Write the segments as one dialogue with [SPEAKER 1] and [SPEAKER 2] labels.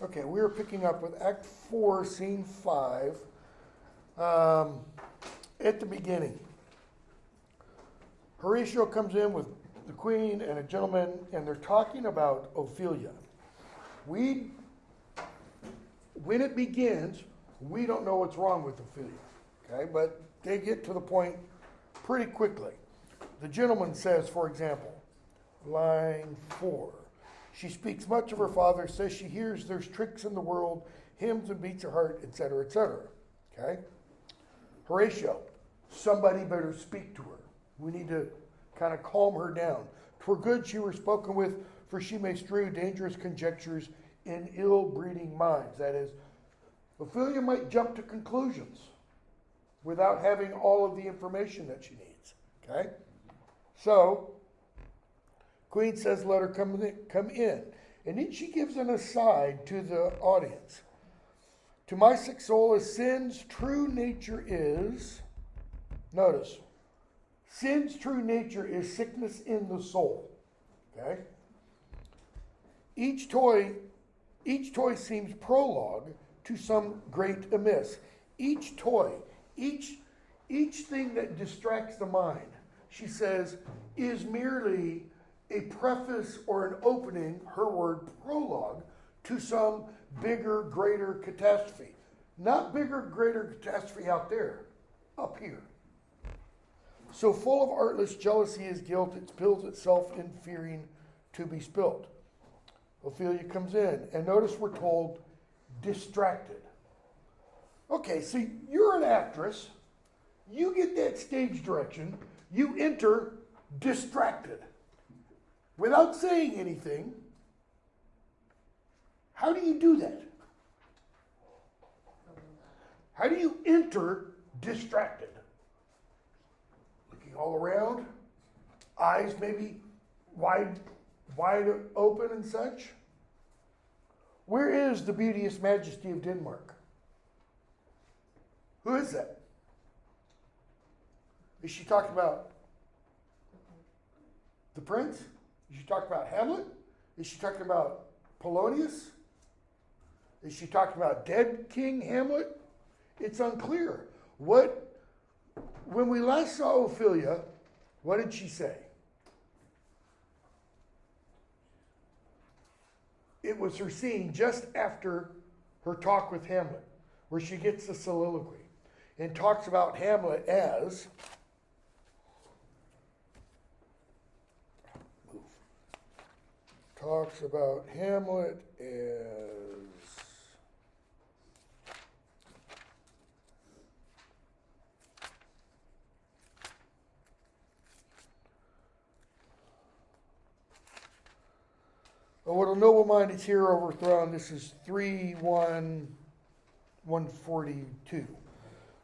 [SPEAKER 1] Okay, we're picking up with Act 4, Scene 5. At the beginning, Horatio comes in with the queen and a gentleman, and they're talking about Ophelia. When it begins, we don't know what's wrong with Ophelia, okay? But they get to the point pretty quickly. The gentleman says, for example, line 4, she speaks much of her father, says she hears there's tricks in the world, hymns and beats her heart, etc., etc. Okay? Horatio, somebody better speak to her. We need to kind of calm her down. 'Twere good she were spoken with, for she may strew dangerous conjectures in ill-breeding minds. That is, Ophelia might jump to conclusions without having all of the information that she needs. Okay? So, Queen says, let her come in. And then she gives an aside to the audience. To my sick soul, as sin's true nature is, notice, sin's true nature is sickness in the soul. Okay? Each toy seems prologue to some great amiss. Each toy, each thing that distracts the mind, she says, is merely a preface or an opening, her word prologue, to some bigger, greater catastrophe. Not bigger, greater catastrophe out there, up here. So full of artless jealousy is guilt, it spills itself in fearing to be spilt. Ophelia comes in, and notice we're told, distracted. Okay, so you're an actress, you get that stage direction, you enter distracted. Without saying anything, how do you do that? How do you enter distracted? Looking all around, eyes maybe wide open and such. Where is the beauteous majesty of Denmark? Who is that? Is she talking about the prince? Is she talking about Hamlet? Is she talking about Polonius? Is she talking about dead King Hamlet? It's unclear. When we last saw Ophelia, what did she say? It was her scene just after her talk with Hamlet, where she gets the soliloquy and talks about Hamlet as oh, what a noble mind is here overthrown. This is 3.1.142.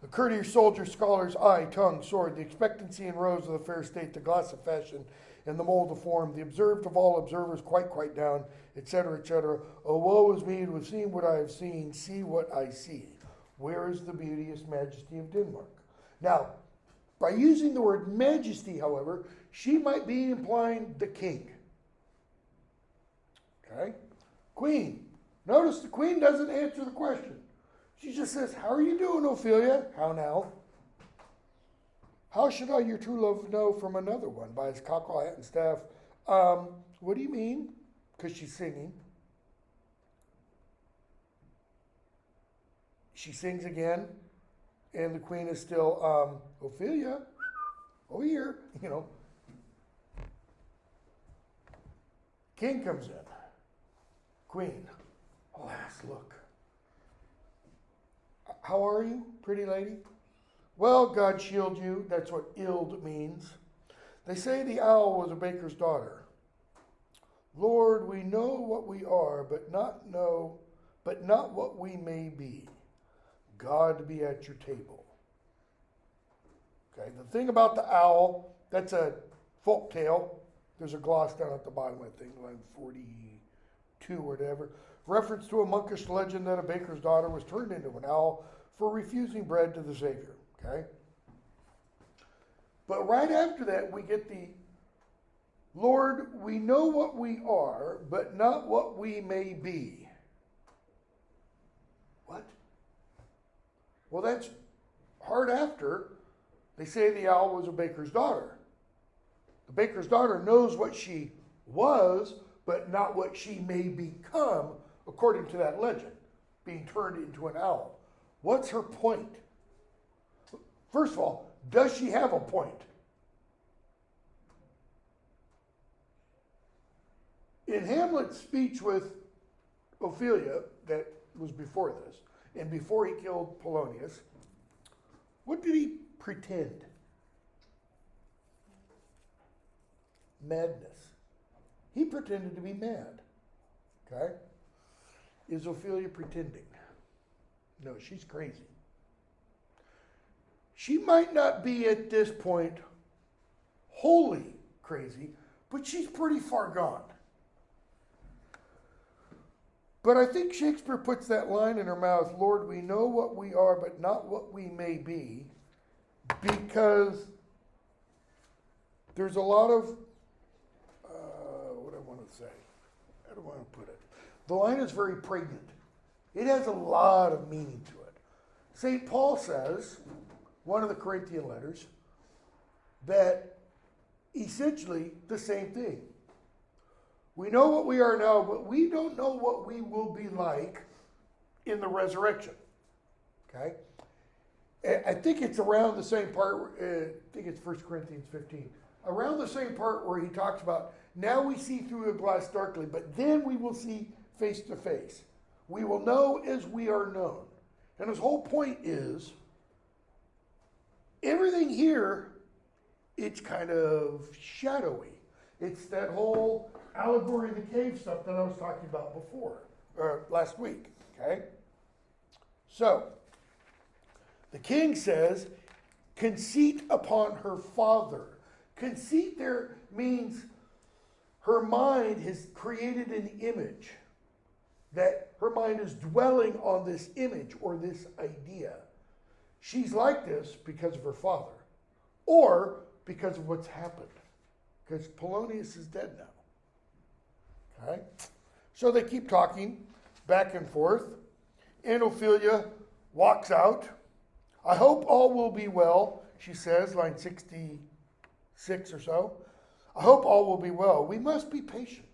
[SPEAKER 1] The courtier, soldier, scholars, eye, tongue, sword, the expectancy and rose of the fair state, the glass of fashion, and the mold of form, the observed of all observers, quite down, etc., etc. Oh, woe is me, to have seen what I have seen, see what I see. Where is the beauteous majesty of Denmark? Now, by using the word majesty, however, she might be implying the king. Okay? Queen. Notice the queen doesn't answer the question. She just says, how are you doing, Ophelia? How now? How should I your true love know from another one? By his cockle, hat, and staff. What do you mean? Because she's singing. She sings again, and the queen is still, Ophelia, over here, you know. King comes in. Queen, alas, look. How are you, pretty lady? Well, God shield you. That's what ild means. They say the owl was a baker's daughter. Lord, we know what we are, but not what we may be. God be at your table. Okay, the thing about the owl, that's a folk tale. There's a gloss down at the bottom, I think, line 42 or whatever. Reference to a monkish legend that a baker's daughter was turned into an owl for refusing bread to the Savior. Okay? But right after that, we get the, Lord, we know what we are, but not what we may be. What? Well, that's hard after they say the owl was a baker's daughter. The baker's daughter knows what she was, but not what she may become, according to that legend, being turned into an owl. What's her point? First of all, does she have a point? In Hamlet's speech with Ophelia, that was before this, and before he killed Polonius, what did he pretend? Madness. He pretended to be mad. Okay? Is Ophelia pretending? No, she's crazy. She might not be at this point wholly crazy, but she's pretty far gone. But I think Shakespeare puts that line in her mouth, Lord, we know what we are, but not what we may be, because there's a lot of, what do I want to say? How do I want to put it? The line is very pregnant. It has a lot of meaning to it. St. Paul says, one of the Corinthian letters, that essentially the same thing. We know what we are now, but we don't know what we will be like in the resurrection. Okay? I think it's around the same part, I think it's 1 Corinthians 15, around the same part where he talks about, now we see through a glass darkly, but then we will see face to face. We will know as we are known. And his whole point is, everything here, it's kind of shadowy. It's that whole allegory of the cave stuff that I was talking about before, or last week, okay? So, the king says, conceit upon her father. Conceit there means her mind has created an image, that her mind is dwelling on this image or this idea. She's like this because of her father, or because of what's happened, because Polonius is dead now. Okay? So they keep talking back and forth, and Ophelia walks out. I hope all will be well, she says, line 66 or so. I hope all will be well. We must be patient.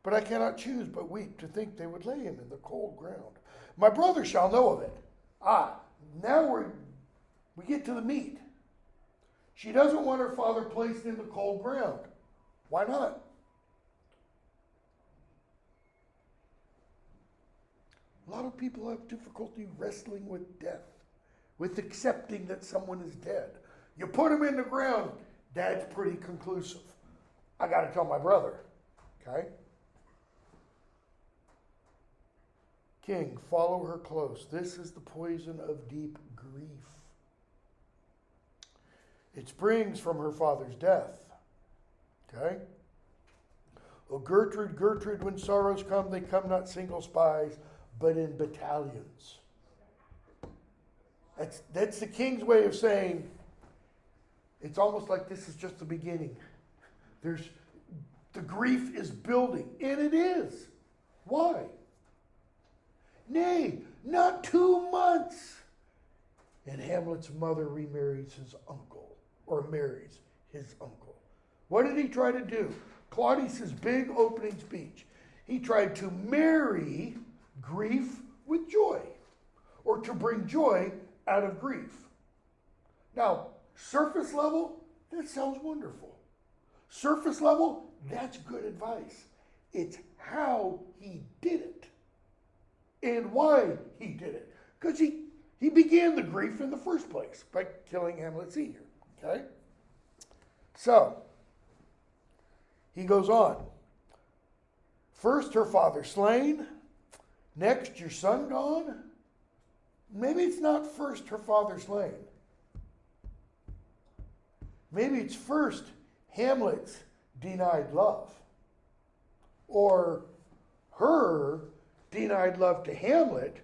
[SPEAKER 1] But I cannot choose but weep to think they would lay him in the cold ground. My brother shall know of it. Now we get to the meat. She doesn't want her father placed in the cold ground. Why not? A lot of people have difficulty wrestling with death, with accepting that someone is dead. You put him in the ground, that's pretty conclusive. I got to tell my brother, okay? King, follow her close. This is the poison of deep grief. It springs from her father's death, okay? Oh, Gertrude, Gertrude, when sorrows come, they come not single spies, but in battalions. That's the king's way of saying, it's almost like this is just the beginning. The grief is building, and it is. Why? Nay, not 2 months. And Hamlet's mother remarries his uncle, or marries his uncle. What did he try to do? Claudius's big opening speech. He tried to marry grief with joy, or to bring joy out of grief. Now, surface level, that sounds wonderful. Surface level, that's good advice. It's how he did it and why he did it. Because he began the grief in the first place by killing Hamlet Sr., okay? So, he goes on. First, her father slain. Next, your son gone. Maybe it's not first her father slain. Maybe it's first Hamlet's denied love, or her denied love to Hamlet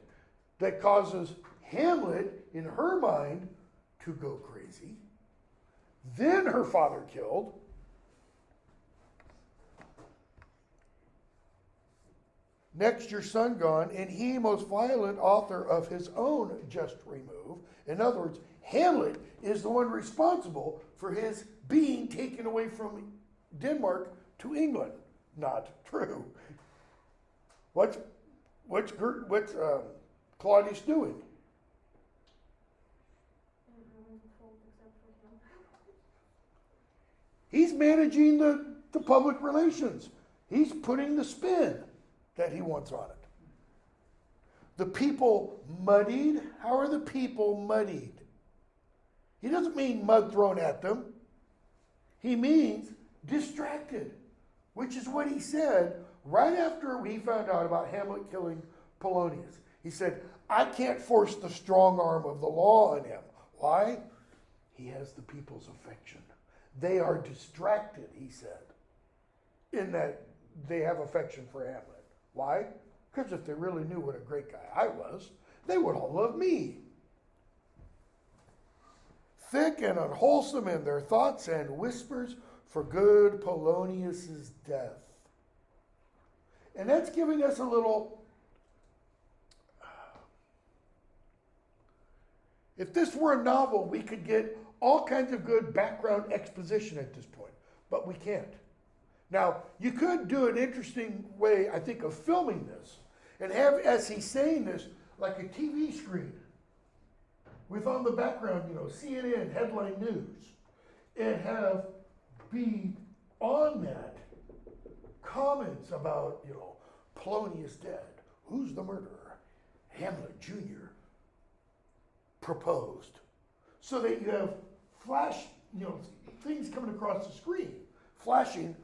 [SPEAKER 1] that causes Hamlet, in her mind, to go crazy. Then her father killed. Next, your son gone, and he, most violent author of his own just remove. In other words, Hamlet is the one responsible for his being taken away from Denmark to England. Not true. What's Claudius doing? He's managing the public relations. He's putting the spin that he wants on it. The people muddied. How are the people muddied? He doesn't mean mud thrown at them. He means distracted, which is what he said right after he found out about Hamlet killing Polonius. He said, I can't force the strong arm of the law on him. Why? He has the people's affection. They are distracted, he said, in that they have affection for Hamlet. Why? Because if they really knew what a great guy I was, they would all love me. Thick and unwholesome in their thoughts and whispers for good Polonius's death. And that's giving us a little... If this were a novel, we could get all kinds of good background exposition at this point, but we can't. Now, you could do an interesting way, I think, of filming this and have, as he's saying this, like a TV screen with on the background, CNN headline news, and have be on that comments about, Polonius dead. Who's the murderer? Hamlet Jr. proposed. So that you have flash, things coming across the screen, flashing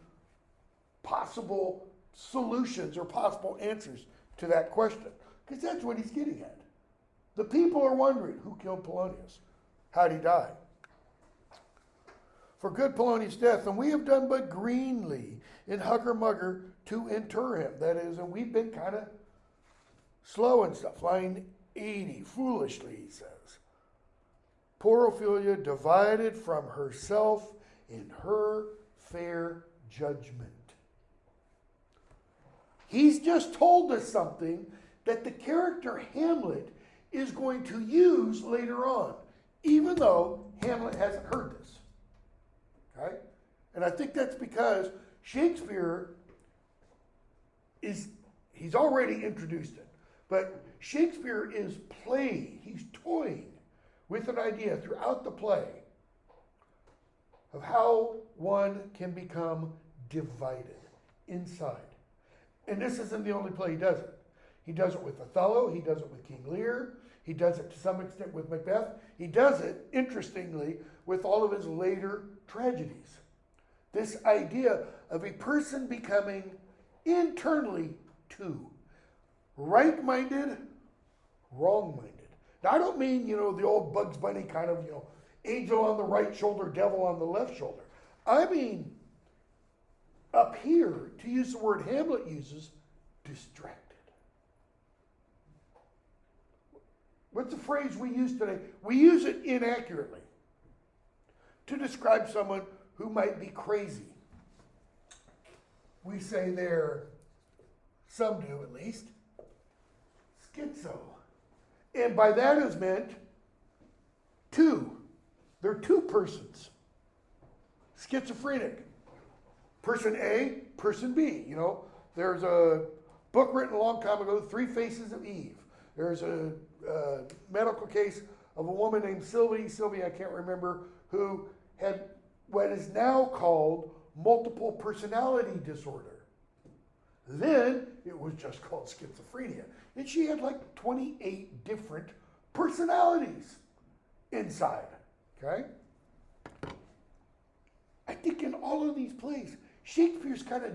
[SPEAKER 1] possible solutions or possible answers to that question. Because that's what he's getting at. The people are wondering, who killed Polonius? How'd he die? For good Polonius' death, and we have done but greenly in hugger-mugger to inter him. That is, and we've been kind of slow and stuff. Line 80, foolishly, he says. Poor Ophelia divided from herself in her fair judgment. He's just told us something that the character Hamlet is going to use later on, even though Hamlet hasn't heard this. Okay? And I think that's because Shakespeare he's already introduced it, but Shakespeare is playing, he's toying with an idea throughout the play of how one can become divided inside. And this isn't the only play he does it. He does it with Othello, he does it with King Lear, he does it to some extent with Macbeth. He does it, interestingly, with all of his later tragedies. This idea of a person becoming internally two, right-minded, wrong-minded. Now, I don't mean, the old Bugs Bunny kind of, angel on the right shoulder, devil on the left shoulder. I mean, up here, to use the word Hamlet uses, distracted. What's the phrase we use today? We use it inaccurately to describe someone who might be crazy. We say they're, some do at least, schizo. And by that is meant two. They're two persons. Schizophrenic. Person A, person B. There's a book written a long time ago, Three Faces of Eve. There's a medical case of a woman named Sylvie, I can't remember, who had what is now called multiple personality disorder. Then it was just called schizophrenia. And she had like 28 different personalities inside. Okay? I think in all of these plays, Shakespeare's kind of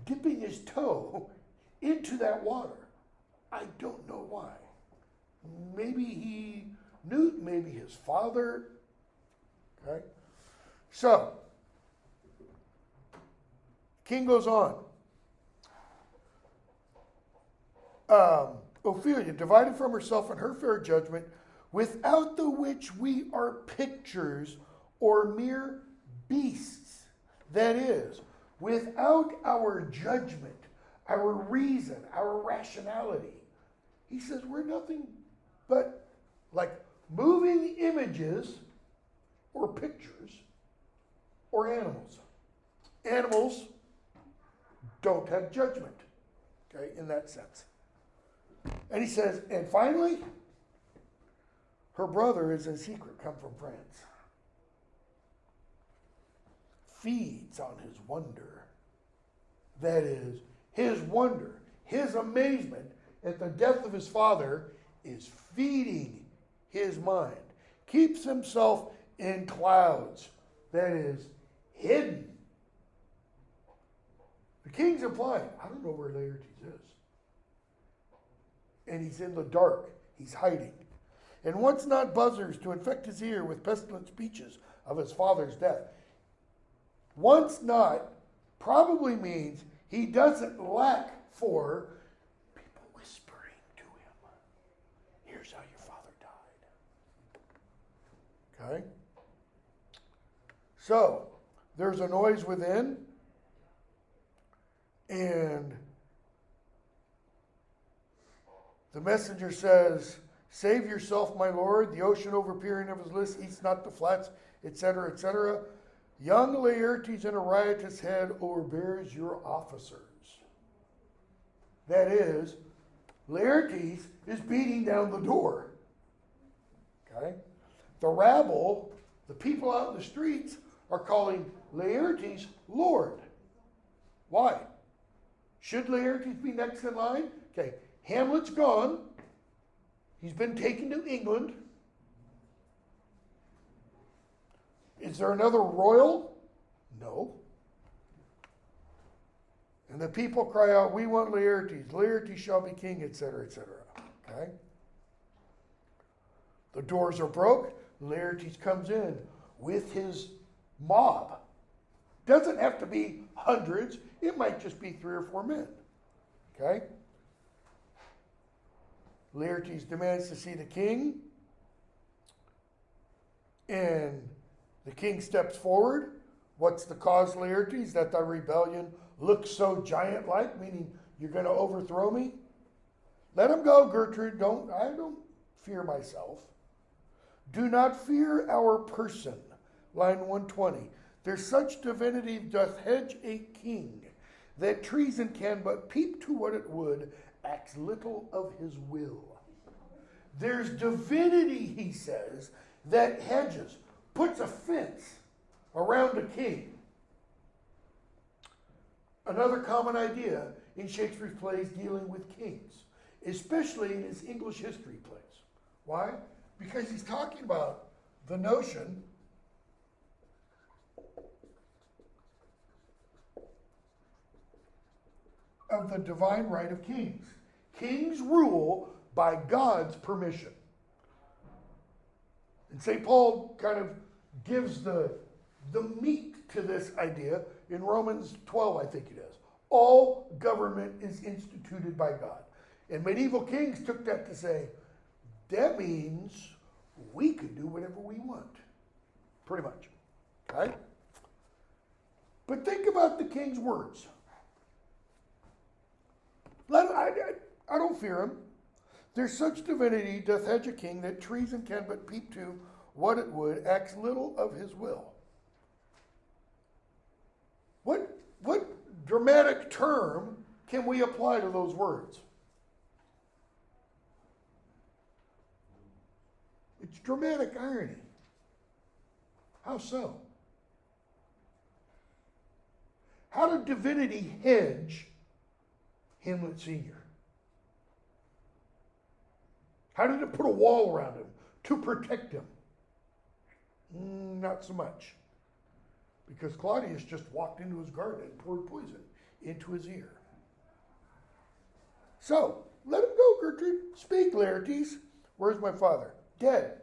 [SPEAKER 1] dipping his toe into that water. I don't know why. Maybe he knew, maybe his father. Okay? So, King goes on. Ophelia, divided from herself and her fair judgment, without the which we are pictures or mere beasts. That is, without our judgment, our reason, our rationality. He says we're nothing but like moving images or pictures or animals. Animals don't have judgment, okay, in that sense. And he says, and finally, her brother is in secret come from France. Feeds on his wonder. That is, his wonder, his amazement at the death of his father is feeding his mind. Keeps himself in clouds. That is, hidden. The king's implying, I don't know where Laertes is. And he's in the dark. He's hiding. And wants not buzzers to infect his ear with pestilent speeches of his father's death. Wants not probably means he doesn't lack for people whispering to him. Here's how your father died. Okay? So, there's a noise within. And the messenger says, save yourself, my lord. The ocean overpeering of his list eats not the flats, etc., etc. Young Laertes in a riotous head overbears your officers. That is, Laertes is beating down the door. Okay? The rabble, the people out in the streets, are calling Laertes Lord. Why? Should Laertes be next in line? Okay, Hamlet's gone. He's been taken to England. Is there another royal? No. And the people cry out, we want Laertes. Laertes shall be king, etc., etc. Okay? The doors are broke. Laertes comes in with his mob. Doesn't have to be hundreds. It might just be 3 or 4 men. Okay? Laertes demands to see the king. And the king steps forward. What's the cause, Laertes? That thy rebellion looks so giant-like, meaning you're going to overthrow me? Let him go, Gertrude. I don't fear myself. Do not fear our person. Line 120. There's such divinity doth hedge a king, that treason can but peep to what it would, acts little of his will. There's divinity, he says, that hedges, puts a fence around a king. Another common idea in Shakespeare's plays dealing with kings, especially in his English history plays. Why? Because he's talking about the notion of the divine right of kings. Kings rule by God's permission. And St. Paul kind of gives the meat to this idea in Romans 12, I think it is. All government is instituted by God. And medieval kings took that to say, that means we can do whatever we want. Pretty much. Okay? But think about the king's words. I don't fear him. There's such divinity doth hedge a king, that treason can but peep to what it would, acts little of his will. What dramatic term can we apply to those words? It's dramatic irony. How so? How did divinity hedge Hamlet Sr.? How did it put a wall around him to protect him? Not so much. Because Claudius just walked into his garden and poured poison into his ear. So, let him go, Gertrude. Speak, Laertes. Where's my father? Dead.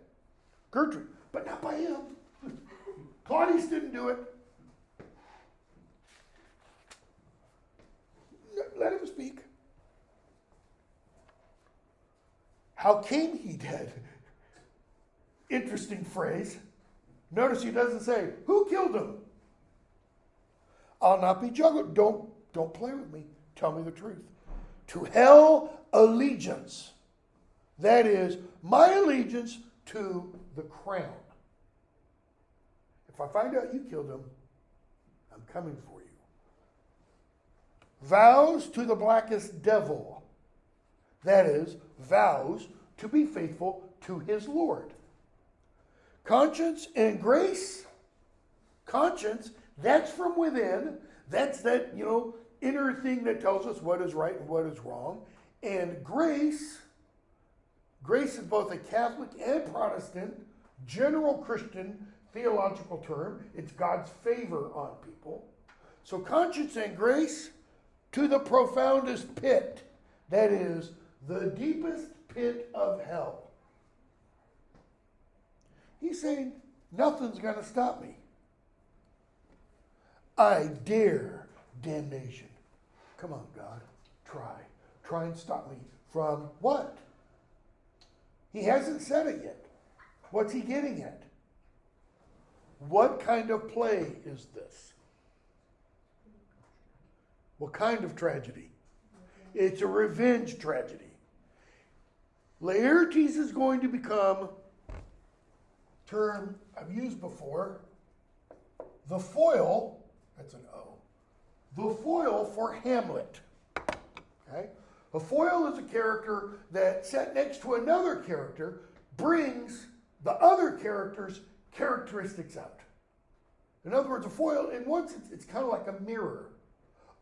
[SPEAKER 1] Gertrude, but not by him. Claudius didn't do it. Let him speak. How came he dead? Interesting phrase. Notice he doesn't say, who killed him? I'll not be juggled. Don't play with me. Tell me the truth. To hell allegiance. That is, my allegiance to the crown. If I find out you killed him, I'm coming for you. Vows to the blackest devil. That is, vows to be faithful to his Lord. Conscience and grace. Conscience, that's from within. That's that, inner thing that tells us what is right and what is wrong. And grace is both a Catholic and Protestant, general Christian theological term. It's God's favor on people. So conscience and grace to the profoundest pit. That is, the deepest pit of hell. He's saying, nothing's going to stop me. I dare damnation. Come on, God. Try and stop me from what? He hasn't said it yet. What's he getting at? What kind of play is this? What kind of tragedy? It's a revenge tragedy. Laertes is going to become, term I've used before, the foil, that's an O, the foil for Hamlet. Okay? A foil is a character that, set next to another character, brings the other character's characteristics out. In other words, a foil, in one sense, it's kind of like a mirror.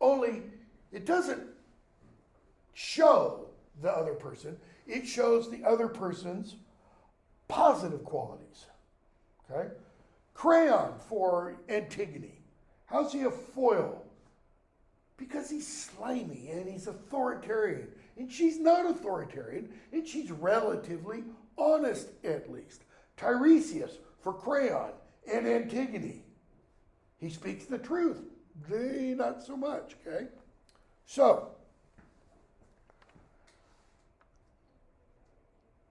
[SPEAKER 1] Only it doesn't show the other person. It shows the other person's positive qualities. Okay? Crayon for Antigone. How's he a foil? Because he's slimy and he's authoritarian. And she's not authoritarian, and she's relatively honest at least. Tiresias for Crayon and Antigone. He speaks the truth. They not so much, okay? So,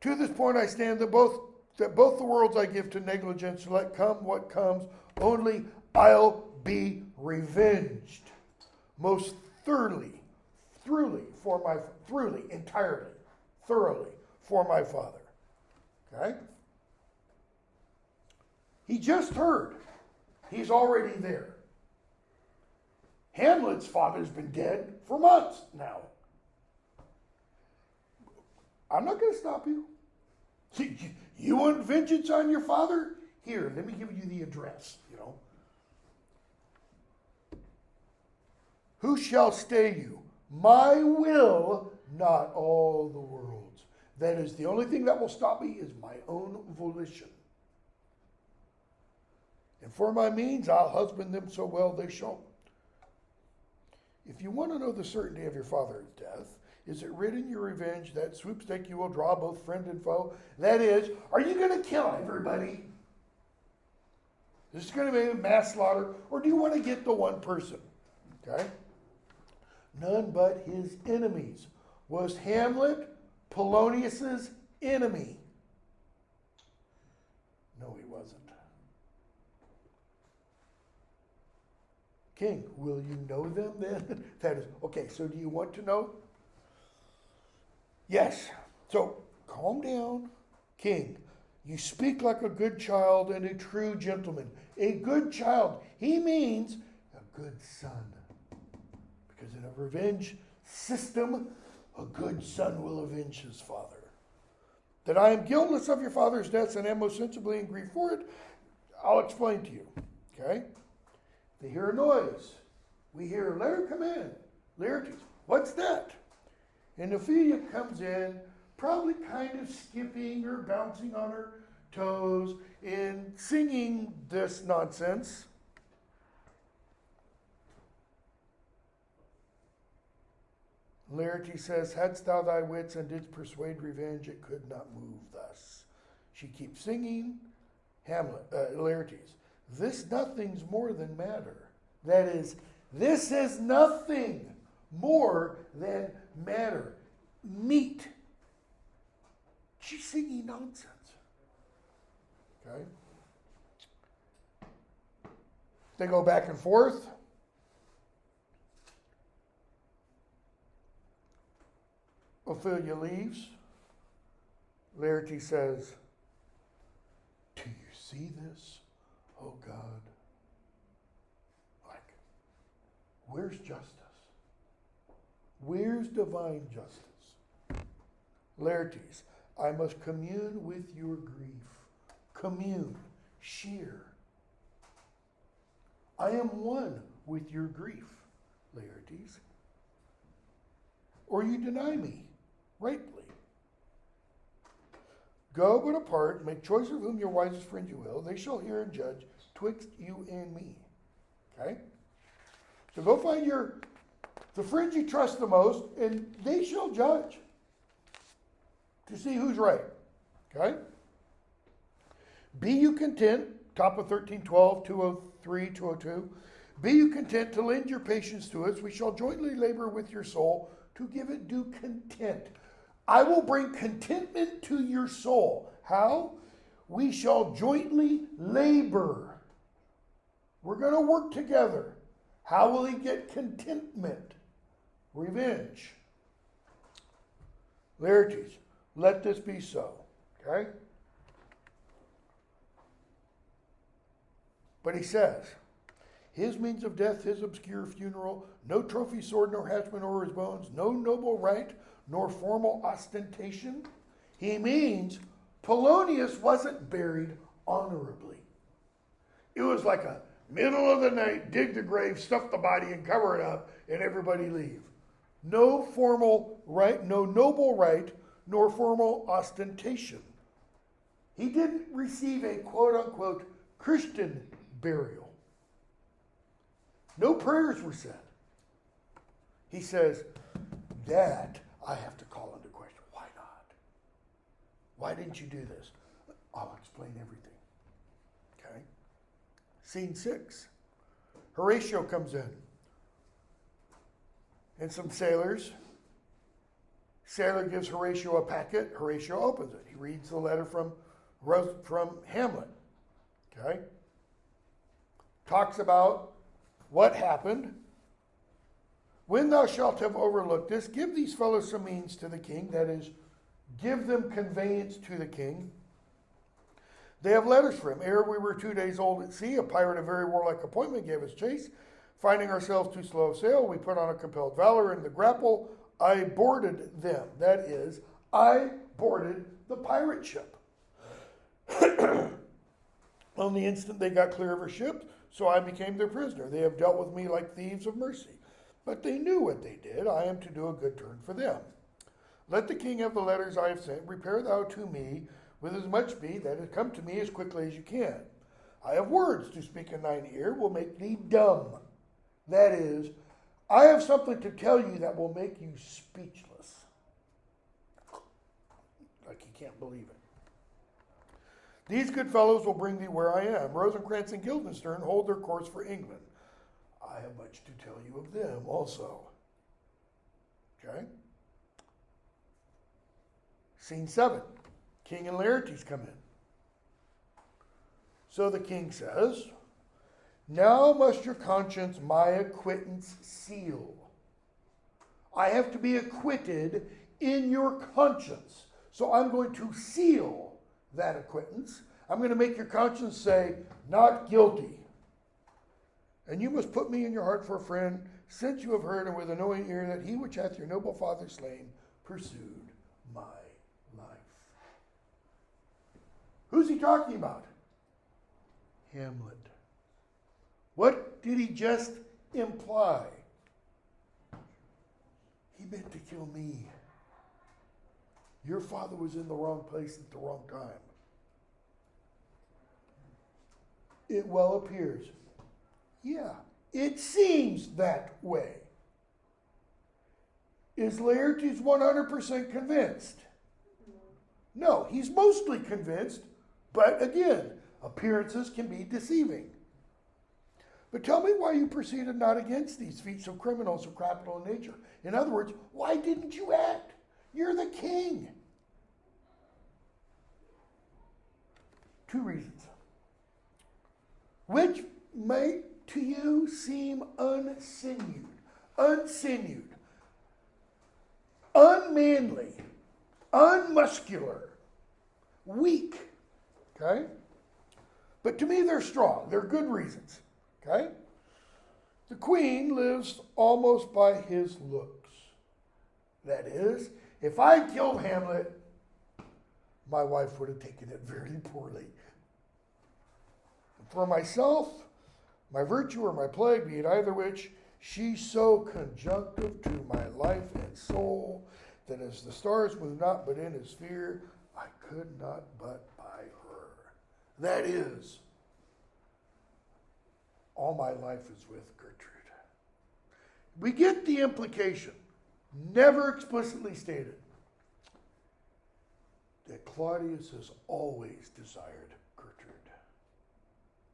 [SPEAKER 1] to this point I stand that both the worlds I give to negligence, let come what comes, only I'll be revenged. Most thoroughly for my Father. Okay? He just heard. He's already there. Hamlet's father's been dead for months now. I'm not going to stop you. You want vengeance on your father? Here, let me give you the address, Who shall stay you? My will, not all the world's. That is, the only thing that will stop me is my own volition. And for my means, I'll husband them so well they shall. If you want to know the certainty of your father's death, is it written your revenge, that sweepstake you will draw both friend and foe? That is, are you going to kill everybody? Is this going to be a mass slaughter? Or do you want to get the one person? Okay? None but his enemies. Was Hamlet Polonius's enemy? No, he wasn't. King, will you know them then? That is, okay, so do you want to know? Yes. So, calm down. King, you speak like a good child and a true gentleman. A good child. He means a good son. Because in a revenge system, a good son will avenge his father. That I am guiltless of your father's deaths and am most sensibly in grief for it, I'll explain to you. Okay? They hear a noise. We hear, let her come in. Laertes, what's that? And Ophelia comes in, probably kind of skipping or bouncing on her toes and singing this nonsense. Laertes says, hadst thou thy wits and didst persuade revenge, it could not move thus. She keeps singing. Laertes, this nothing's more than matter. That is, this is nothing more than matter. Meat. She's singing nonsense. Okay? They go back and forth. Ophelia leaves. Laertes says, "Do you see this, oh God? Like, where's justice? Where's divine justice?" Laertes, "I must commune with your grief." Commune, share. "I am one with your grief, Laertes. Or you deny me, rightly. Go but apart, make choice of whom your wisest friend you will. They shall hear and judge twixt you and me." Okay? So go find the friends you trust the most, and they shall judge to see who's right. Okay? "Be you content," top of 1312, 203, 202. "Be you content to lend your patience to us. We shall jointly labor with your soul to give it due content." I will bring contentment to your soul. How? We shall jointly labor. We're going to work together. How will he get contentment? Revenge. Laertes, "Let this be so." Okay? But he says, "His means of death, his obscure funeral, no trophy sword nor hatchman o'er his bones, no noble right nor formal ostentation." He means Polonius wasn't buried honorably. It was like a middle of the night, dig the grave, stuff the body, and cover it up, and everybody leave. No formal right, no noble right, nor formal ostentation. He didn't receive a quote-unquote Christian burial. No prayers were said. He says, that I have to call into question. Why not? Why didn't you do this? I'll explain everything. Okay? Scene 6. Horatio comes in. And some sailors. Sailor gives Horatio a packet. Horatio opens it. He reads the letter from Hamlet. Okay? Talks about what happened. "When thou shalt have overlooked this, give these fellows some means to the king," that is, give them conveyance to the king. "They have letters for him. Ere we were 2 days old at sea, a pirate of very warlike appointment gave us chase. Finding ourselves too slow of sail, we put on a compelled valor, and the grapple I boarded them." That is, I boarded the pirate ship. "On the instant they got clear of her ship, so I became their prisoner. They have dealt with me like thieves of mercy. But they knew what they did. I am to do a good turn for them. Let the king have the letters I have sent. Repair thou to me with as much speed, that it come to me as quickly as you can. I have words to speak in thine ear, will make thee dumb." That is, I have something to tell you that will make you speechless. Like you can't believe it. "These good fellows will bring thee where I am. Rosencrantz and Guildenstern hold their course for England. I have much to tell you of them also." Okay? Scene 7. King and Laertes come in. So the king says, "Now must your conscience my acquittance seal." I have to be acquitted in your conscience. So I'm going to seal that acquittance. I'm going to make your conscience say, "Not guilty." "And you must put me in your heart for a friend, since you have heard and with a knowing ear that he which hath your noble father slain pursued my life." Who's he talking about? Hamlet. What did he just imply? He meant to kill me. Your father was in the wrong place at the wrong time. It well appears. Yeah, it seems that way. Is Laertes 100% convinced? No, he's mostly convinced, but again, appearances can be deceiving. "But tell me why you proceeded not against these feats of criminals of capital nature. In other words, why didn't you act? You're the king." 2 reasons. Which may to you seem unsinewed, unmanly, unmuscular, weak. Okay? But to me, they're strong. They're good reasons. Okay? The queen lives almost by his looks. That is, if I killed Hamlet, my wife would have taken it very poorly. For myself, my virtue or my plague, be it either which, she's so conjunctive to my life and soul that as the stars move not but in his sphere, I could not but by her. That is, all my life is with Gertrude. We get the implication, never explicitly stated, that Claudius has always desired Gertrude,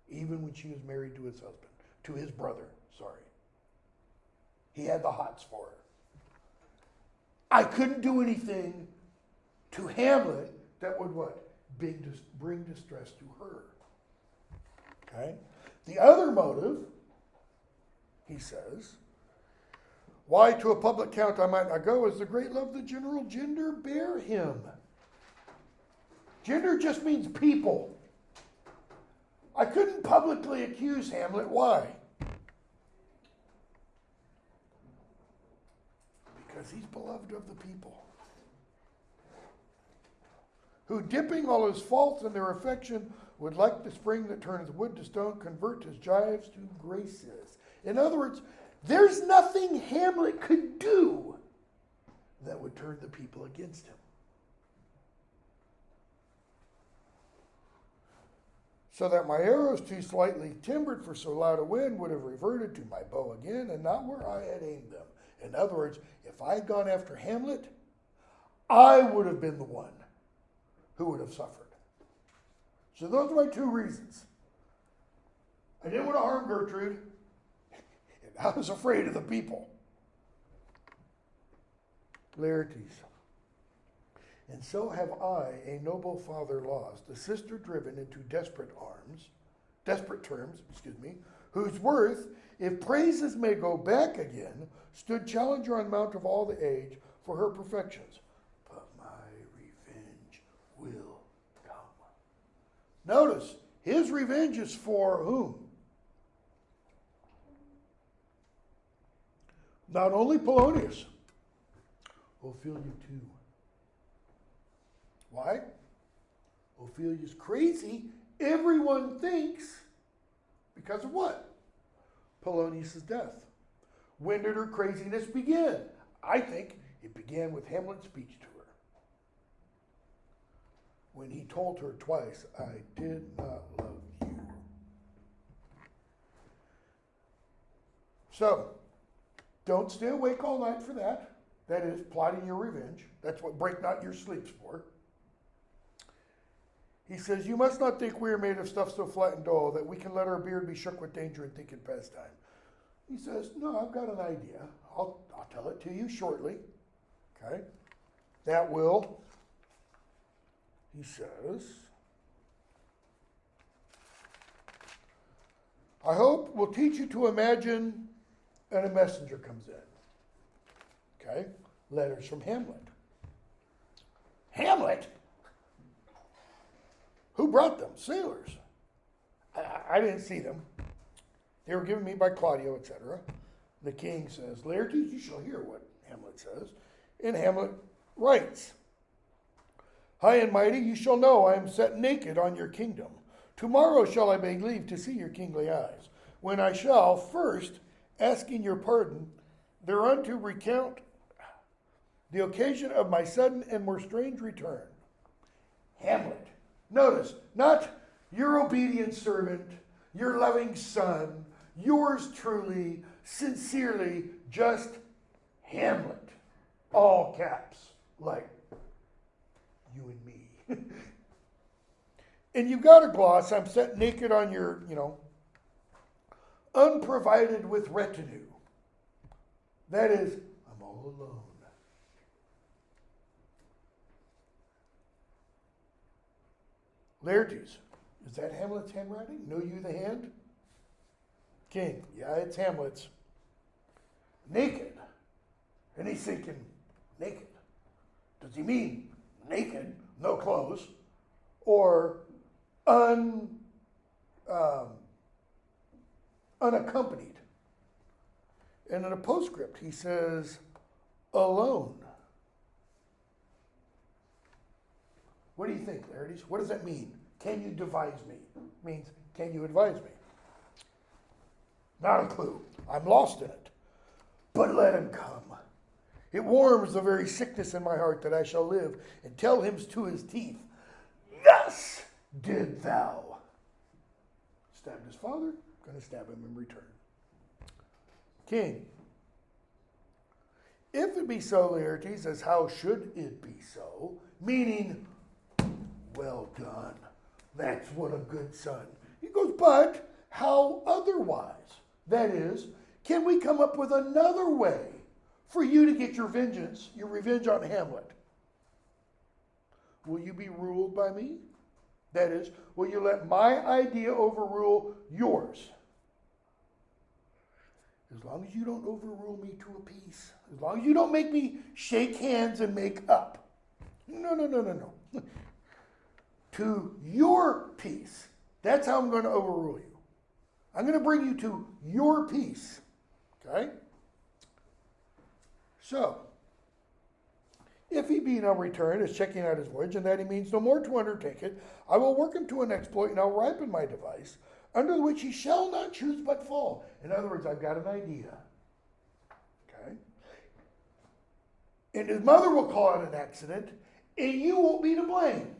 [SPEAKER 1] even when she was married to his husband, to his brother, sorry. He had the hots for her. I couldn't do anything to Hamlet that would what? Bring distress to her. Okay? The other motive, he says, why to a public count I might not go, is the great love the general gender bear him. Gender just means people. I couldn't publicly accuse Hamlet. Why? Because he's beloved of the people. Who, dipping all his faults in their affection, would like the spring that turneth wood to stone, convert his gyves to graces. In other words, there's nothing Hamlet could do that would turn the people against him. So that my arrows too slightly timbered for so loud a wind would have reverted to my bow again, and not where I had aimed them. In other words, if I had gone after Hamlet, I would have been the one who would have suffered. So those are my two reasons. I didn't want to harm Gertrude, and I was afraid of the people. Laertes. And so have I, a noble father lost, a sister driven into desperate terms, whose worth, if praises may go back again, stood challenger on mount of all the age for her perfections. But my revenge will come. Notice, his revenge is for whom? Not only Polonius, Ophelia too. Why? Ophelia's crazy, everyone thinks, because of what? Polonius' death. When did her craziness begin? I think it began with Hamlet's speech to her. When he told her twice, I did not love you. So, don't stay awake all night for that. That is, plotting your revenge. That's what break not your sleeps for. He says, you must not think we are made of stuff so flat and dull that we can let our beard be shook with danger and think it pastime. He says, no, I've got an idea. I'll tell it to you shortly. Okay? That will, he says, I hope will teach you to imagine and a messenger comes in. Okay? Letters from Hamlet. Hamlet? Who brought them? Sailors. I didn't see them. They were given me by Claudio, etc. The king says, Laertes, you shall hear what Hamlet says. And Hamlet writes, high and mighty, you shall know I am set naked on your kingdom. Tomorrow shall I beg leave to see your kingly eyes, when I shall, first, asking your pardon, thereunto recount the occasion of my sudden and more strange return. Hamlet. Notice, not your obedient servant, your loving son, yours truly, sincerely, just Hamlet. All caps, like you and me. And you've got a gloss, I'm set naked on your, unprovided with retinue. That is, I'm all alone. Laertes, is that Hamlet's handwriting? Know you the hand? King, yeah, it's Hamlet's. Naked. And he's thinking, naked. Does he mean naked, no clothes, or unaccompanied? And in a postscript, he says, alone. What do you think, Laertes? What does that mean? Can you devise me? It means, can you advise me? Not a clue. I'm lost in it. But let him come. It warms the very sickness in my heart that I shall live and tell him to his teeth, thus did thou. Stabbed his father, going to stab him in return. King. If it be so, Laertes, as how should it be so? Meaning, well done. That's what a good son. He goes, but how otherwise? That is, can we come up with another way for you to get your revenge on Hamlet? Will you be ruled by me? That is, will you let my idea overrule yours? As long as you don't overrule me to a piece. As long as you don't make me shake hands and make up. No. To your peace. That's how I'm going to overrule you. I'm going to bring you to your peace. Okay? So, if he be now returned, as checking out his voyage, and that he means no more to undertake it, I will work him to an exploit, and I'll ripen my device, under which he shall not choose but fall. In other words, I've got an idea. Okay? And his mother will call it an accident, and you won't be to blame.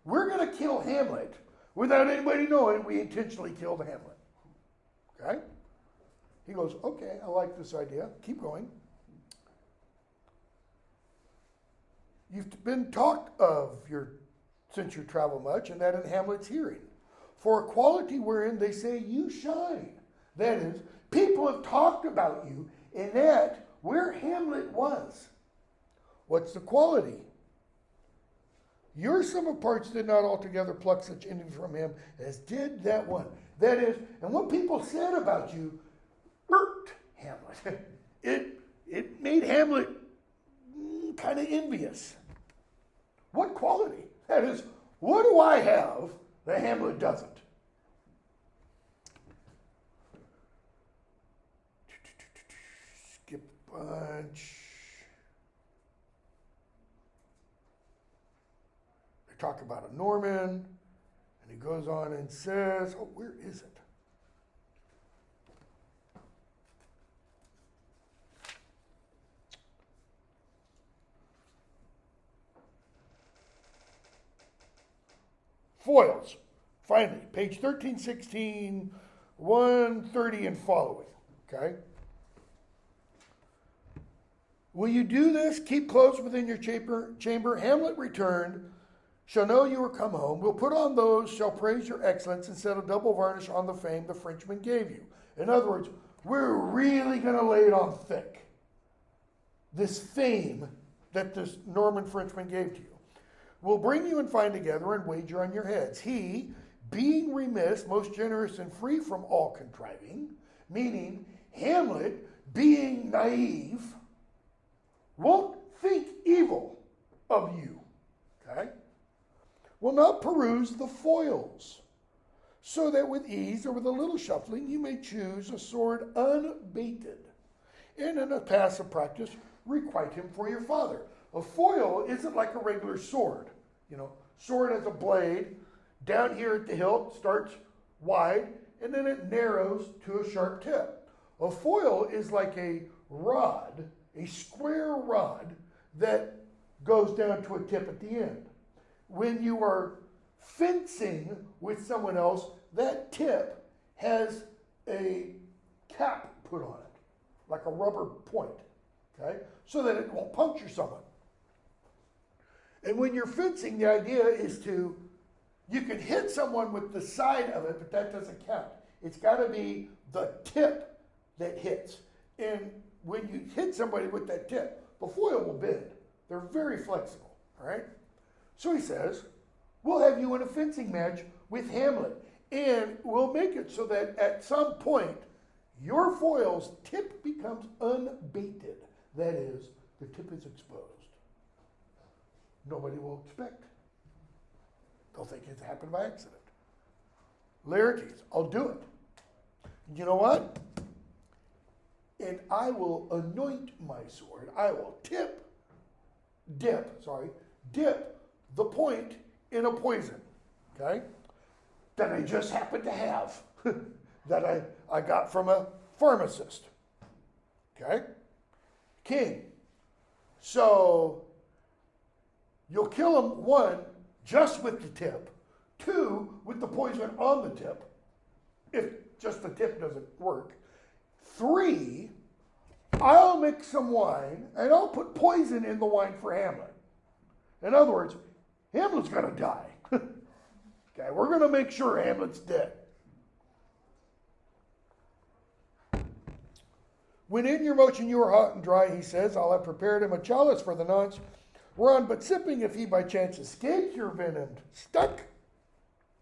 [SPEAKER 1] We're going to kill Hamlet without anybody knowing we intentionally killed Hamlet. Okay? He goes, okay, I like this idea. Keep going. You've been talked of since you travel much, and that in Hamlet's hearing. For a quality wherein they say you shine. That is, people have talked about you, and that where Hamlet was. What's the quality? Your sum of parts did not altogether pluck such ending from him as did that one. That is, and what people said about you irked Hamlet. It made Hamlet kind of envious. What quality? That is, what do I have that Hamlet doesn't? Skip a bunch. They talk about a Norman, and he goes on and says, oh, where is it? Foils. Finally, page 1316, 130 and following. Okay? Will you do this? Keep close within your chamber. Hamlet returned, shall know you are come home. Will put on those, shall praise your excellence, and set a double varnish on the fame the Frenchman gave you. In other words, we're really going to lay it on thick. This fame that this Norman Frenchman gave to you. Will bring you and find together and wager on your heads. He, being remiss, most generous and free from all contriving, meaning Hamlet, being naive, won't think evil of you, okay? Will not peruse the foils, so that with ease or with a little shuffling you may choose a sword unbaited, and in a passive practice requite him for your father. A foil isn't like a regular sword. You know, sword has a blade. Down here at the hilt starts wide, and then it narrows to a sharp tip. A foil is like a rod, a square rod that goes down to a tip at the end. When you are fencing with someone else, that tip has a cap put on it, like a rubber point, okay, so that it won't puncture someone. And when you're fencing, the idea is you can hit someone with the side of it, but that doesn't count. It's got to be the tip that hits. And when you hit somebody with that tip, the foil will bend. They're very flexible, all right? So he says, we'll have you in a fencing match with Hamlet, and we'll make it so that at some point, your foil's tip becomes unbaited. That is, the tip is exposed. nobody will expect. They'll think it's happened by accident. Laertes, I'll do it. You know what? And I will anoint my sword. I will dip the point in a poison. Okay? That I just happen to have. That I got from a pharmacist. Okay? King. So, you'll kill him, one, just with the tip. Two, with the poison on the tip. If just the tip doesn't work. Three, I'll mix some wine and I'll put poison in the wine for Hamlet. In other words, Hamlet's going to die. Okay, we're going to make sure Hamlet's dead. When in your motion you are hot and dry, he says, I'll have prepared him a chalice for the nonce, whereon but sipping, if he by chance escapes your venomed stuck,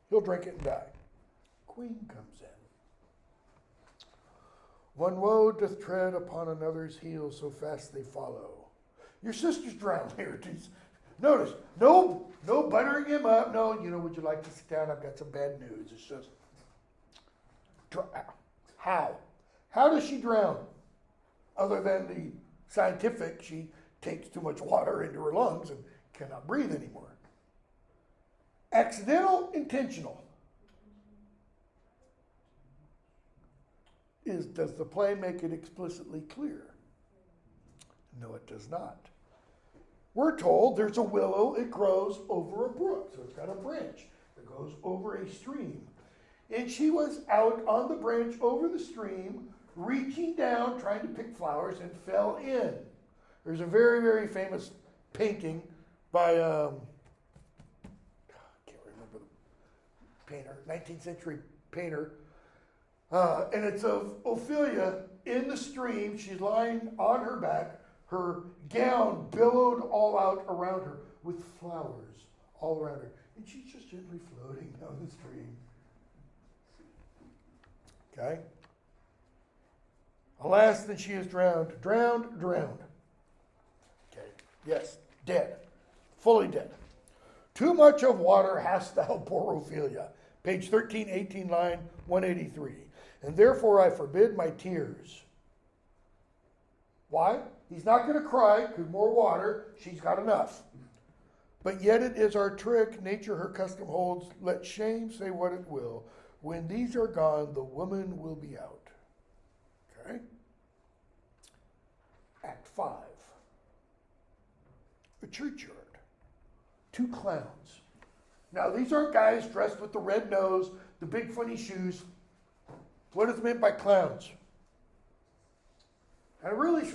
[SPEAKER 1] he'll drink it and die. Queen comes in. One woe doth tread upon another's heels, so fast they follow. Your sister's drowned here. Notice, no buttering him up. No, would you like to sit down? I've got some bad news. It's just, how? How does she drown? Other than the scientific, she takes too much water into her lungs and cannot breathe anymore. Accidental, intentional. Does the play make it explicitly clear? No, it does not. We're told there's a willow, it grows over a brook. So it's got a branch that goes over a stream. And she was out on the branch over the stream, reaching down, trying to pick flowers, and fell in. There's a very, very famous painting by, I can't remember the painter, 19th century painter. And it's of Ophelia in the stream. She's lying on her back, her gown billowed all out around her with flowers all around her. And she's just gently floating down the stream. Okay? Alas, then she is drowned. Drowned. Okay. Yes, dead. Fully dead. Too much of water hast thou, poor Ophelia. Page 1318, line 183. And therefore I forbid my tears. Why? He's not going to cry, because more water, she's got enough. But yet it is our trick, nature her custom holds, let shame say what it will. When these are gone, the woman will be out. Okay? Act 5. A churchyard. 2 clowns. Now, these aren't guys dressed with the red nose, the big funny shoes. What is meant by clowns? I really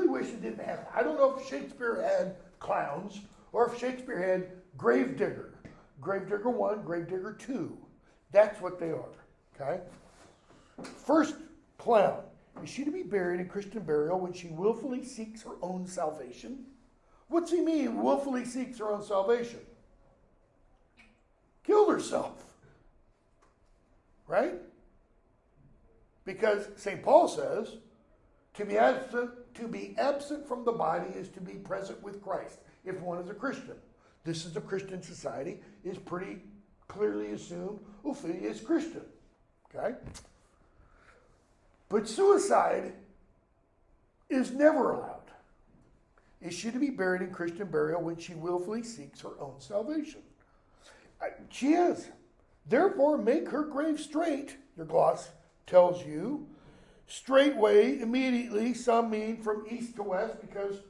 [SPEAKER 1] wish it didn't have. I don't know if Shakespeare had clowns or if Shakespeare had gravedigger. Gravedigger 1, gravedigger 2. That's what they are. Okay? First clown. Is she to be buried in Christian burial when she willfully seeks her own salvation? What's he mean, willfully seeks her own salvation? Killed herself. Right? Because St. Paul says, to be absent from the body is to be present with Christ, if one is a Christian. This is a Christian society, is pretty clearly assumed Ophelia is Christian. Okay? But suicide is never allowed. Is she to be buried in Christian burial when she willfully seeks her own salvation? She is. Therefore, make her grave straight, your gloss tells you. Straightway, immediately, some mean from east to west, because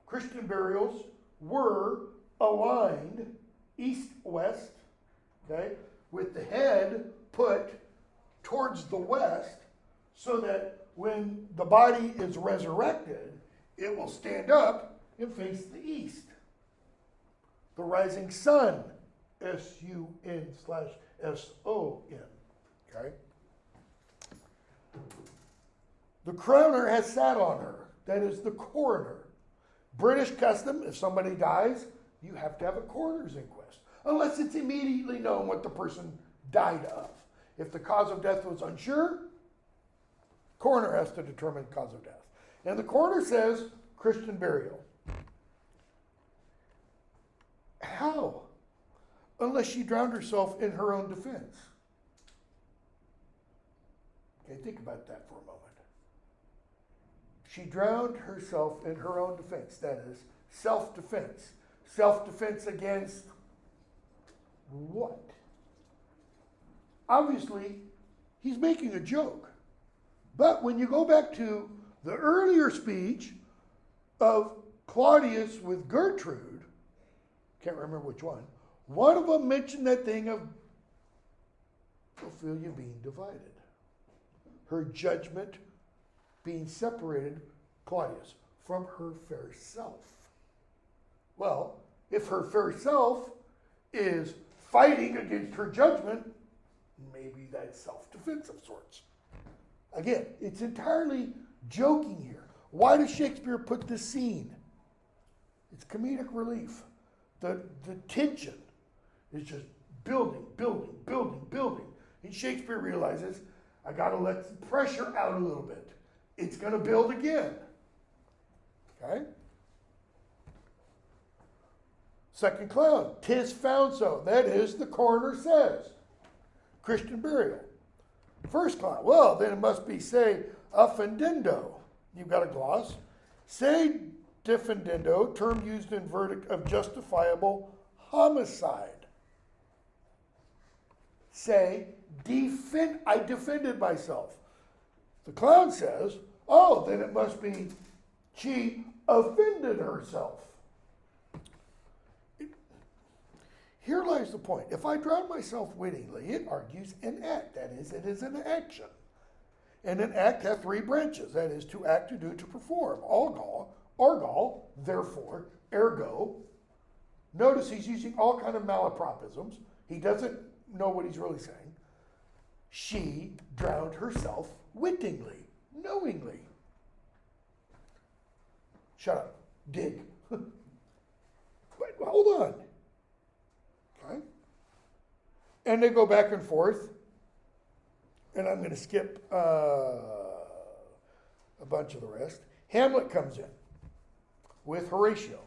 [SPEAKER 1] Christian burials were aligned east-west, okay, with the head put towards the west, so that when the body is resurrected, it will stand up and face the east. The rising sun, S-U-N/S-O-N, okay? The crowner has sat on her. That is the coroner. British custom, if somebody dies, you have to have a coroner's inquest. Unless it's immediately known what the person died of. If the cause of death was unsure, coroner has to determine the cause of death. And the coroner says Christian burial. How? Unless she drowned herself in her own defense. Okay, think about that for a moment. She drowned herself in her own defense. That is, self-defense. Self-defense against what? Obviously, he's making a joke. But when you go back to the earlier speech of Claudius with Gertrude, can't remember which one of them mentioned that thing of Ophelia being divided. Her judgment being separated, Claudius, from her fair self. Well, if her fair self is fighting against her judgment, maybe that's self-defense of sorts. Again, it's entirely joking here. Why does Shakespeare put this scene? It's comedic relief. The tension is just building. And Shakespeare realizes, I got to let the pressure out a little bit. It's going to build again. Okay? Second clown, 'tis found so. That is, the coroner says. Christian burial. First clown, well, then it must be, say, offendendo. You've got a gloss. Say defendendo, term used in verdict of justifiable homicide. Say, I defended myself. The clown says, oh, then it must be she offended herself. Here lies the point. If I drown myself wittingly, it argues an act. That is, it is an action. And an act hath three branches. That is, to act, to do, to perform. Argal, therefore, ergo. Notice he's using all kind of malapropisms. He doesn't know what he's really saying. She drowned herself wittingly, knowingly. Shut up. Dig. But hold on. Okay? And they go back and forth. And I'm going to skip a bunch of the rest. Hamlet comes in with Horatio.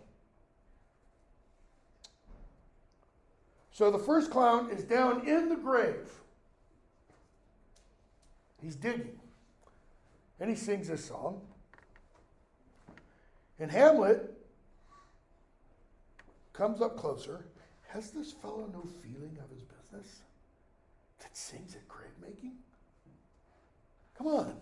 [SPEAKER 1] So the first clown is down in the grave. He's digging. And he sings this song. And Hamlet comes up closer. Has this fellow no feeling of his business that sings at grave making? Come on.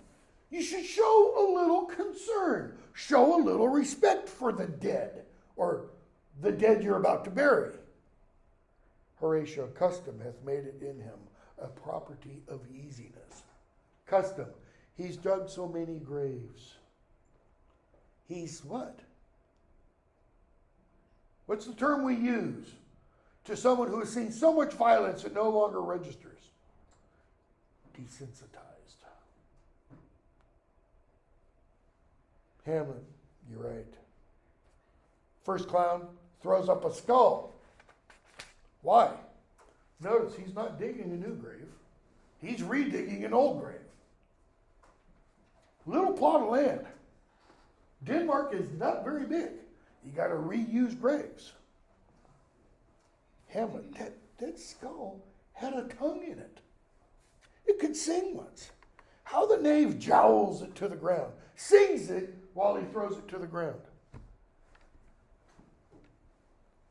[SPEAKER 1] You should show a little concern. Show a little respect for the dead, or the dead you're about to bury. Horatio, custom hath made it in him a property of easiness. Custom. He's dug so many graves. He's what? What's the term we use to someone who has seen so much violence it no longer registers? Desensitized. Hamlet, you're right. First clown throws up a skull. Why? Notice he's not digging a new grave. He's redigging an old grave. Little plot of land. Denmark is not very big. You got to reuse graves. Hamlet, that skull had a tongue in it. It could sing once. How the knave jowls it to the ground, sings it while he throws it to the ground.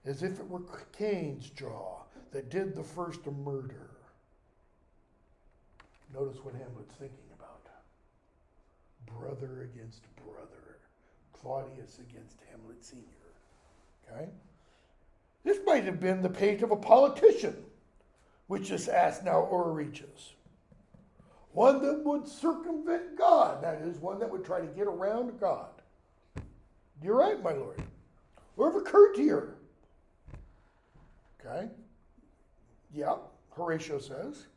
[SPEAKER 1] As if it were Cain's jaw that did the first murder. Notice what Hamlet's thinking about. Brother against brother. Claudius against Hamlet Sr. Okay? This might have been the page of a politician, which this ass now o'erreaches. One that would circumvent God. That is, one that would try to get around God. You're right, my lord. Whoever courtier. Okay? Yeah, Horatio says.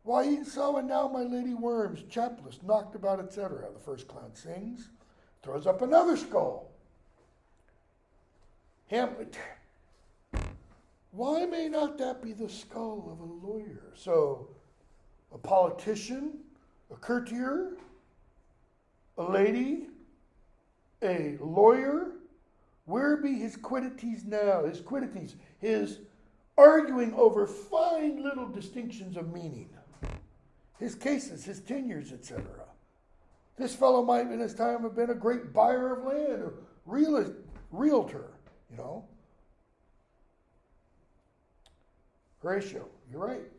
[SPEAKER 1] Why, so and now my lady Worms, chapless, knocked about, etc. The first clown sings, throws up another skull. Hamlet, why may not that be the skull of a lawyer? So, a politician, a courtier, a lady, a lawyer, Where be his quiddities now? His quiddities, his arguing over fine little distinctions of meaning. His cases, his tenures, etc. This fellow might in his time have been a great buyer of land, or realtor, you know. Horatio, you're right.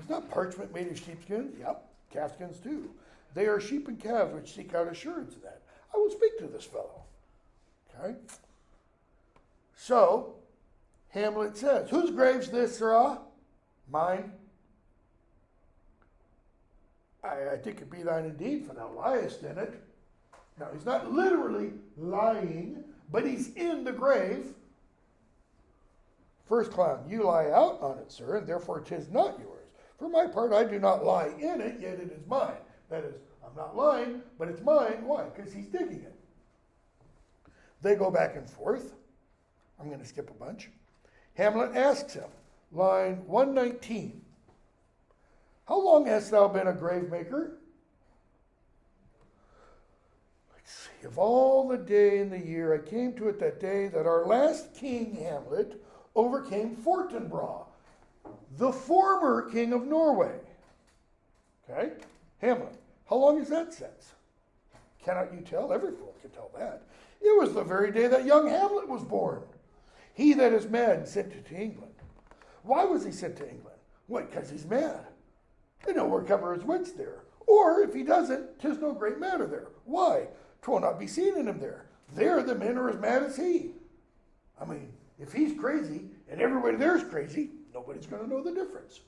[SPEAKER 1] Is not parchment made of sheepskin? Yep, calfskins too. They are sheep and calves which seek out assurance of that. I will speak to this fellow. Okay? So, Hamlet says, whose grave's this, sirrah? Mine. I think it be thine indeed, for thou liest in it. Now, he's not literally lying, but he's in the grave. First clown, you lie out on it, sir, and therefore 'tis not yours. For my part, I do not lie in it, yet it is mine. That is, I'm not lying, but it's mine. Why? Because he's digging it. They go back and forth. I'm going to skip a bunch. Hamlet asks him, line 119, how long hast thou been a grave maker? Let's see. Of all the day in the year, I came to it that day that our last king, Hamlet, overcame Fortinbras, the former king of Norway. Okay? Hamlet, how long is that since? Cannot you tell? Every fool can tell that. It was the very day that young Hamlet was born. He that is mad and sent to England. Why was he sent to England? What, because he's mad? They don't recover his wits there. Or, if he doesn't, 'tis no great matter there. Why? 'Twill not be seen in him there. There the men are as mad as he. I mean, if he's crazy and everybody there is crazy, nobody's going to know the difference.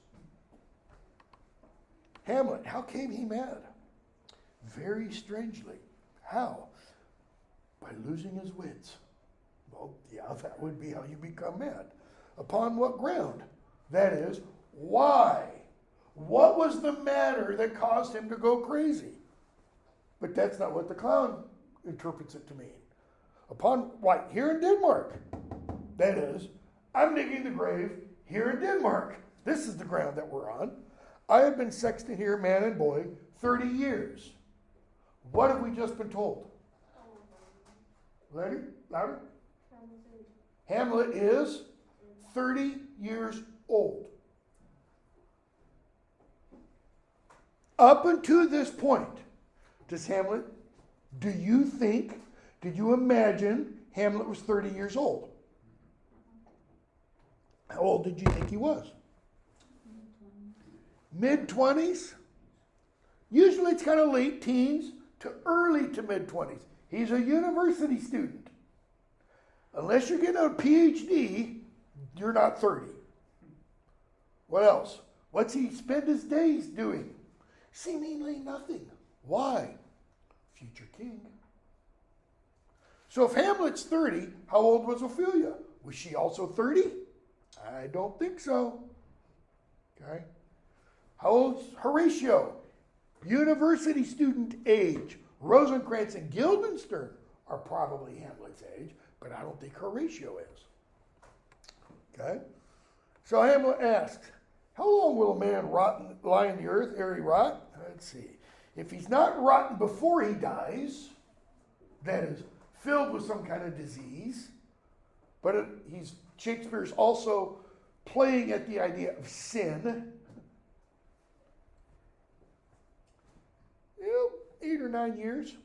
[SPEAKER 1] Hamlet, how came he mad? Very strangely. How? By losing his wits. Well, yeah, that would be how you become mad. Upon what ground? That is, why? What was the matter that caused him to go crazy? But that's not what the clown interprets it to mean. Upon, why, here in Denmark. That is, I'm digging the grave here in Denmark. This is the ground that we're on. I have been sexton here, man and boy, 30 years. What have we just been told? Louder? Hamlet is 30 years old. Up until this point, does Hamlet, do you imagine Hamlet was 30 years old? How old did you think he was? Mid-20s? Usually it's kind of late teens to early to mid-20s. He's a university student. Unless you're getting a PhD, you're not 30. What else? What's he spend his days doing? Seemingly nothing. Why? Future king. So if Hamlet's 30, how old was Ophelia? Was she also 30? I don't think so. Okay. How old's Horatio? University student age. Rosencrantz and Guildenstern are probably Hamlet's age, but I don't think Horatio is. Okay? So Hamlet asks, how long will a man lie in the earth ere he rot? Let's see. If he's not rotten before he dies, that is, filled with some kind of disease, but Shakespeare's also playing at the idea of sin. 8 or 9 years.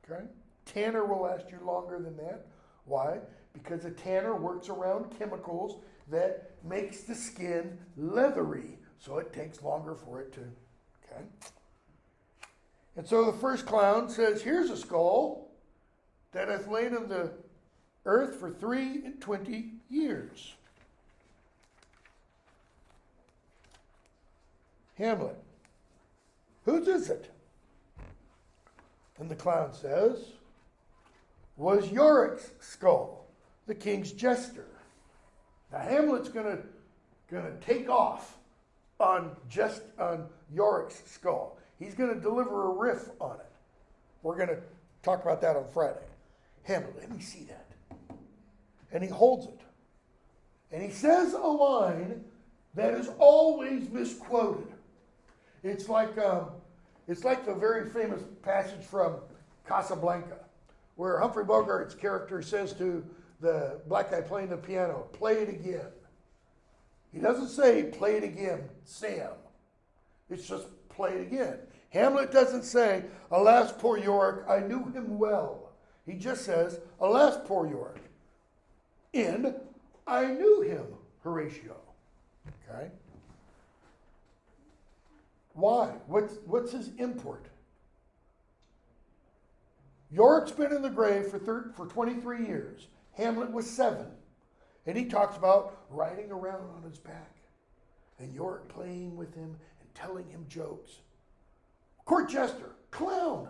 [SPEAKER 1] Okay? Tanner will last you longer than that. Why? Because a tanner works around chemicals that makes the skin leathery. So it takes longer for it to, okay? And so the first clown says, here's a skull that hath lain on the earth for 23 years. Hamlet, whose is it? And the clown says, was Yorick's skull, the king's jester. Now Hamlet's gonna take off on Yorick's skull. He's gonna deliver a riff on it. We're gonna talk about that on Friday. Hamlet, let me see that. And he holds it. And he says a line that is always misquoted. It's like the very famous passage from Casablanca, where Humphrey Bogart's character says to the black guy playing the piano, play it again. He doesn't say, play it again, Sam. It's just play it again. Hamlet doesn't say, alas, poor Yorick, I knew him well. He just says, alas, poor Yorick. And I knew him, Horatio. Okay? Why? What's his import? Yorick's been in the grave for 23 years. Hamlet was 7. And he talks about riding around on his back. And Yorick playing with him and telling him jokes. Court jester, clown.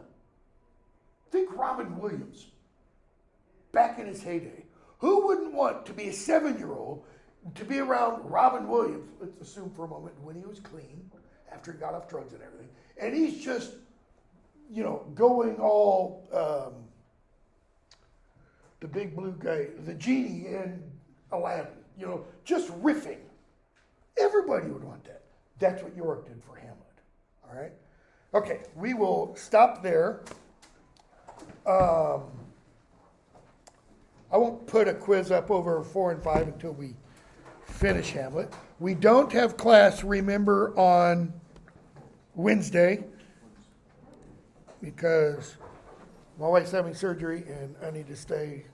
[SPEAKER 1] Think Robin Williams, back in his heyday. Who wouldn't want to be a 7-year-old to be around Robin Williams, let's assume for a moment, when he was clean, after he got off drugs and everything, and he's just, going all the big blue guy, the genie in Aladdin, just riffing. Everybody would want that. That's what Yorick did for Hamlet. All right? Okay, we will stop there. I won't put a quiz up over 4 and 5 until we finish Hamlet. We don't have class, remember, on Wednesday because my wife's having surgery and I need to stay